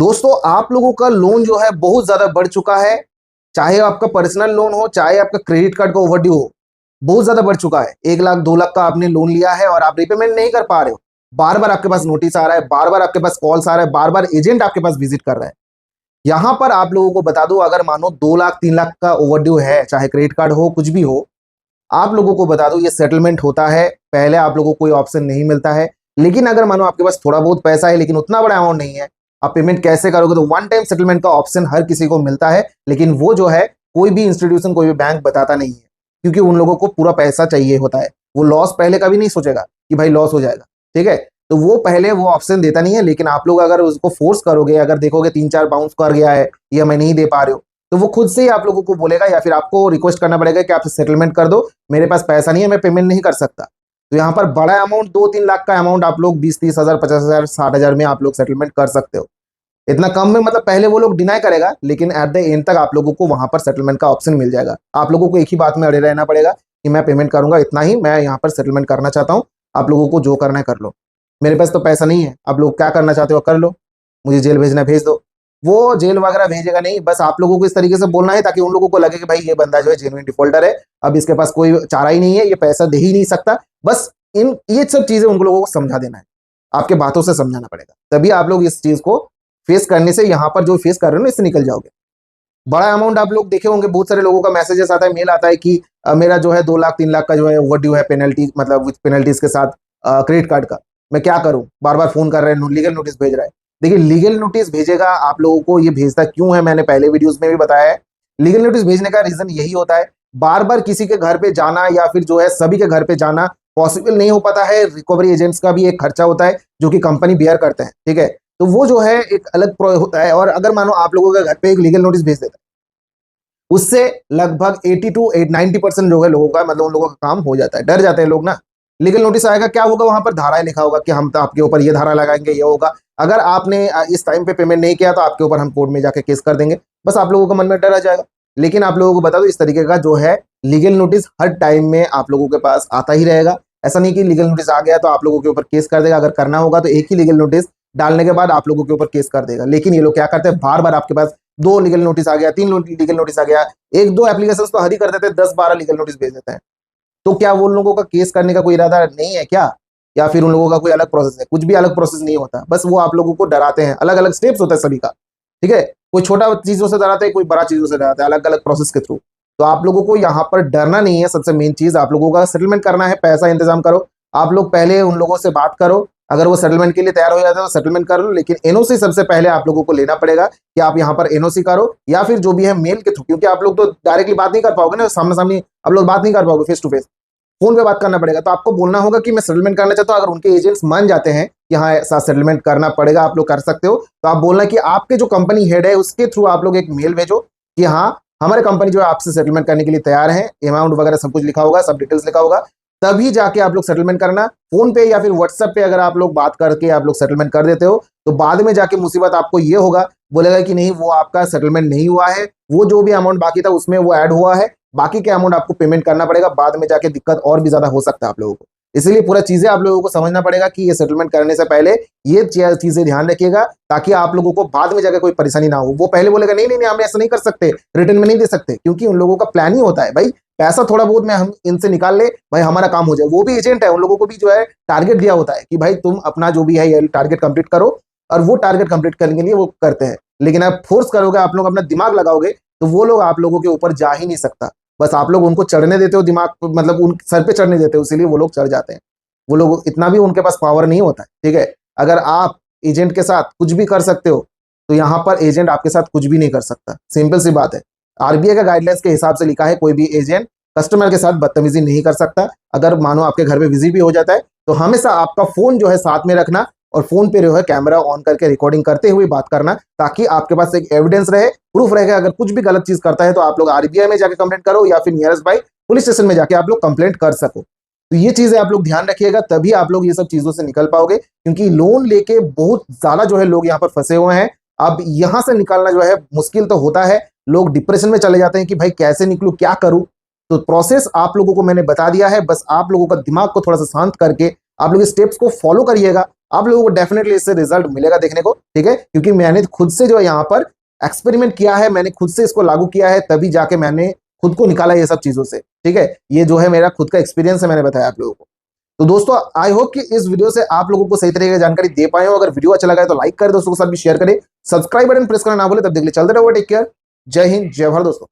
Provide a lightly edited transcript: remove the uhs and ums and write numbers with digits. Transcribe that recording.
दोस्तों आप लोगों का लोन जो है बहुत ज्यादा बढ़ चुका है। चाहे आपका पर्सनल लोन हो, चाहे आपका क्रेडिट कार्ड का ओवरड्यू हो, बहुत ज्यादा बढ़ चुका है। 1 लाख 2 लाख का आपने लोन लिया है और आप रिपेमेंट नहीं कर पा रहे हो। बार बार आपके पास नोटिस आ रहा है, बार बार आपके पास कॉल्स आ रहा है, बार बार एजेंट आपके पास विजिट कर रहा है। यहां पर आप लोगों को बता दो, अगर मानो 2 लाख 3 लाख का ओवरड्यू है, चाहे क्रेडिट कार्ड हो कुछ भी हो, आप लोगों को बता दो ये सेटलमेंट होता है। पहले आप लोगों को कोई ऑप्शन नहीं मिलता है, लेकिन अगर मानो आपके पास थोड़ा बहुत पैसा है लेकिन उतना बड़ा अमाउंट नहीं है, आप पेमेंट कैसे करोगे? तो वन टाइम सेटलमेंट का ऑप्शन हर किसी को मिलता है, लेकिन वो जो है कोई भी इंस्टीट्यूशन, कोई भी बैंक बताता नहीं है, क्योंकि उन लोगों को पूरा पैसा चाहिए होता है। वो लॉस पहले कभी नहीं सोचेगा कि भाई लॉस हो जाएगा, ठीक है? तो वो पहले वो ऑप्शन देता नहीं है। लेकिन आप लोग अगर उसको फोर्स करोगे, अगर देखोगे 3-4 बाउंस कर गया है, ये मैं नहीं दे पा रहे हो, तो वो खुद से ही आप लोगों को बोलेगा या फिर आपको रिक्वेस्ट करना पड़ेगा कि आप सेटलमेंट कर दो, मेरे पास पैसा नहीं है, मैं पेमेंट नहीं कर सकता। तो यहाँ पर बड़ा अमाउंट 2-3 लाख का अमाउंट आप लोग 20-30 हजार, 50 हजार, 60 हजार में आप लोग सेटलमेंट कर सकते हो। इतना कम में मतलब पहले वो लोग डिनाई करेगा, लेकिन एट द एंड तक आप लोगों को वहां पर सेटलमेंट का ऑप्शन मिल जाएगा। आप लोगों को एक ही बात में अड़े रहना पड़ेगा कि मैं पेमेंट करूंगा, इतना ही मैं यहाँ पर सेटलमेंट करना चाहता हूँ, आप लोगों को जो करना है कर लो, मेरे पास तो पैसा नहीं है, आप लोग क्या करना चाहते हो कर लो, मुझे जेल भेजना भेज दो। वो जेल वगैरह भेजेगा नहीं, बस आप लोगों को इस तरीके से बोलना है ताकि उन लोगों को लगे कि भाई ये बंदा जो है जेन्युइन डिफॉल्टर है, अब इसके पास कोई चारा ही नहीं है, ये पैसा दे ही नहीं सकता। बस ये सब चीजें उन लोगों को समझा देना है, आपके बातों से समझाना पड़ेगा, तभी आप लोग इस चीज को फेस करने से, यहाँ पर जो फेस कर रहे हो ना, इससे निकल जाओगे। बड़ा अमाउंट आप लोग देखे होंगे, बहुत सारे लोगों का मैसेजेस आता है, मेल आता है कि मेरा जो है 2 लाख 3 लाख का जो है ओवरड्यू है, पेनल्टी मतलब विद पेनल्टीज के साथ क्रेडिट कार्ड का, मैं क्या करूं? बार बार फोन कर रहे हैं, लीगल नोटिस भेज रहा है। देखिए लीगल नोटिस भेजेगा, आप लोगों को ये भेजता क्यों है मैंने पहले वीडियोस में भी बताया है। लीगल नोटिस भेजने का रीजन यही होता है, बार बार किसी के घर पे जाना या फिर जो है सभी के घर पे जाना पॉसिबल नहीं हो पाता है। रिकवरी एजेंट्स का भी एक खर्चा होता है जो कि कंपनी बियर करते हैं, ठीक है? तो वो जो है एक अलग होता है। और अगर मानो आप लोगों के घर पे एक लीगल नोटिस भेज देता है, उससे लगभग 80 to 90% जो है लोगों का, मतलब उन लोगों का काम हो जाता है। डर जाते हैं लोग ना, लीगल नोटिस आएगा, क्या होगा? वहां पर धाराएं लिखा होगा कि हम तो आपके ऊपर ये धारा लगाएंगे, ये होगा, अगर आपने इस टाइम पे पेमेंट नहीं किया तो आपके ऊपर हम कोर्ट में जाके केस कर देंगे। बस आप लोगों का मन में डर आ जाएगा। लेकिन आप लोगों को बता दो, इस तरीके का जो है लीगल नोटिस हर टाइम में आप लोगों के पास आता ही रहेगा। ऐसा नहीं कि लीगल नोटिस आ गया तो आप लोगों के ऊपर केस कर देगा। अगर करना होगा तो एक ही लीगल नोटिस डालने के बाद आप लोगों के ऊपर केस कर देगा। लेकिन ये लोग क्या करते हैं, बार बार आपके पास 2 लीगल नोटिस आ गया, 3 लीगल नोटिस आ गया, 1-2 एप्लीकेशन तो हद ही कर देते हैं, 10-12 लीगल नोटिस भेज देते हैं। तो क्या वो लोगों का केस करने का कोई इरादा नहीं है क्या? या फिर उन लोगों का कोई अलग प्रोसेस है? कुछ भी अलग प्रोसेस नहीं होता, बस वो आप लोगों को डराते हैं। अलग अलग स्टेप्स होता है सभी का, ठीक है? कोई छोटा चीजों से डराता है, कोई बड़ा चीजों से डराता है, अलग अलग प्रोसेस के थ्रू। तो आप लोगों को यहाँ पर डरना नहीं है। सबसे मेन चीज आप लोगों का सेटलमेंट करना है, पैसा इंतजाम करो। आप लोग पहले उन लोगों से बात करो, अगर वो सेटलमेंट के लिए तैयार हो जाता है तो सेटलमेंट कर लो। लेकिन एनओसी सबसे पहले आप लोगों को लेना पड़ेगा कि आप यहाँ पर एनओसी करो, या फिर जो भी है मेल के थ्रू, क्योंकि आप लोग तो डायरेक्टली बात नहीं कर पाओगे ना, सामने सामने आप लोग बात नहीं कर पाओगे फेस टू फेस, फोन पे बात करना पड़ेगा। तो आपको बोलना होगा कि मैं सेटलमेंट करना चाहता हूँ। अगर उनके एजेंट्स मान जाते हैं कि हाँ ऐसा सेटलमेंट करना पड़ेगा, आप लोग कर सकते हो, तो आप बोलना कि आपके जो कंपनी हेड है उसके थ्रू आप लोग एक मेल भेजो कि हाँ हमारे कंपनी जो है आपसे सेटलमेंट करने के लिए तैयार है, अमाउंट वगैरह सब कुछ लिखा होगा, सब डिटेल्स लिखा होगा, तभी जाके आप लोग सेटलमेंट करना। फोन पे या फिर व्हाट्सएप पे अगर आप लोग बात करके आप लोग सेटलमेंट कर देते हो तो बाद में जाके मुसीबत आपको ये होगा, बोलेगा कि नहीं वो आपका सेटलमेंट नहीं हुआ है, वो जो भी अमाउंट बाकी था उसमें वो ऐड हुआ है, बाकी के अमाउंट आपको पेमेंट करना पड़ेगा। बाद में जाके दिक्कत और भी ज्यादा हो सकता है आप लोगों को। इसलिए पूरा चीजें आप लोगों को समझना पड़ेगा कि ये सेटलमेंट करने से पहले ये चीजें ध्यान रखिएगा, ताकि आप लोगों को बाद में जाकर कोई परेशानी ना हो। वो पहले बोलेगा नहीं नहीं नहीं हम ऐसा नहीं कर सकते, रिटर्न में नहीं दे सकते, क्योंकि उन लोगों का प्लान ही होता है भाई पैसा थोड़ा बहुत में हम इनसे निकाल ले, भाई हमारा काम हो जाए। वो भी एजेंट है, उन लोगों को भी जो है टारगेट दिया होता है कि भाई तुम अपना जो भी है ये टारगेट कंप्लीट करो, और वो टारगेट कंप्लीट करने के लिए वो करते हैं। लेकिन आप फोर्स करोगे, आप लोग अपना दिमाग लगाओगे, तो वो लोग आप लोगों के ऊपर जा ही नहीं सकता। बस आप लोग उनको चढ़ने देते हो, दिमाग मतलब उन सर पे चढ़ने देते हो, इसीलिए वो लोग चढ़ जाते हैं। वो लोग इतना भी उनके पास पावर नहीं होता है, ठीक है? अगर आप एजेंट के साथ कुछ भी कर सकते हो तो यहाँ पर एजेंट आपके साथ कुछ भी नहीं कर सकता। सिंपल सी बात है। आरबीआई का गाइडलाइंस के हिसाब से लिखा है कोई भी एजेंट कस्टमर के साथ बदतमीजी नहीं कर सकता। अगर मानो आपके घर पे विजिट भी हो जाता है तो हमेशा आपका फोन जो है साथ में रखना, और फोन पे जो है कैमरा ऑन करके रिकॉर्डिंग करते हुए बात करना, ताकि आपके पास एक एविडेंस रहे, प्रूफ रहेगा। अगर कुछ भी गलत चीज करता है तो आप लोग आरबीआई में जाके कंप्लेंट करो, या फिर नियरेस्ट बाई पुलिस स्टेशन में जाके आप लोग कंप्लेंट कर सको। तो ये चीजें आप लोग ध्यान रखिएगा, तभी आप लोग ये सब चीजों से निकल पाओगे। क्योंकि लोन लेके बहुत ज्यादा जो है लोग यहाँ पर फंसे हुए हैं। अब यहाँ से निकालना जो है मुश्किल तो होता है, लोग डिप्रेशन में चले जाते हैं कि भाई कैसे निकलूं, क्या करूं। तो प्रोसेस आप लोगों को मैंने बता दिया है, बस आप लोगों का दिमाग को थोड़ा सा शांत करके आप लोग स्टेप्स को फॉलो करिएगा, आप लोगों को डेफिनेटली इससे रिजल्ट मिलेगा देखने को, ठीक है, क्योंकि मैंने खुद से जो है यहाँ पर एक्सपेरिमेंट किया है, मैंने खुद से इसको लागू किया है, तभी जाके मैंने खुद को निकाला ये सब चीजों से, ठीक है। ये जो है मेरा खुद का एक्सपीरियंस है, मैंने बताया आप लोगों को। तो दोस्तों आई होप कि इस वीडियो से आप लोगों को सही तरीके की जानकारी दे पाए हो। अगर वीडियो अच्छा लगा है तो लाइक करें, दोस्तों के साथ भी शेयर करें, सब्सक्राइब बटन प्रेस करना ना भूले। तब देख ले चलते रहो, टेक केयर, जय हिंद, जय भारत दोस्तों।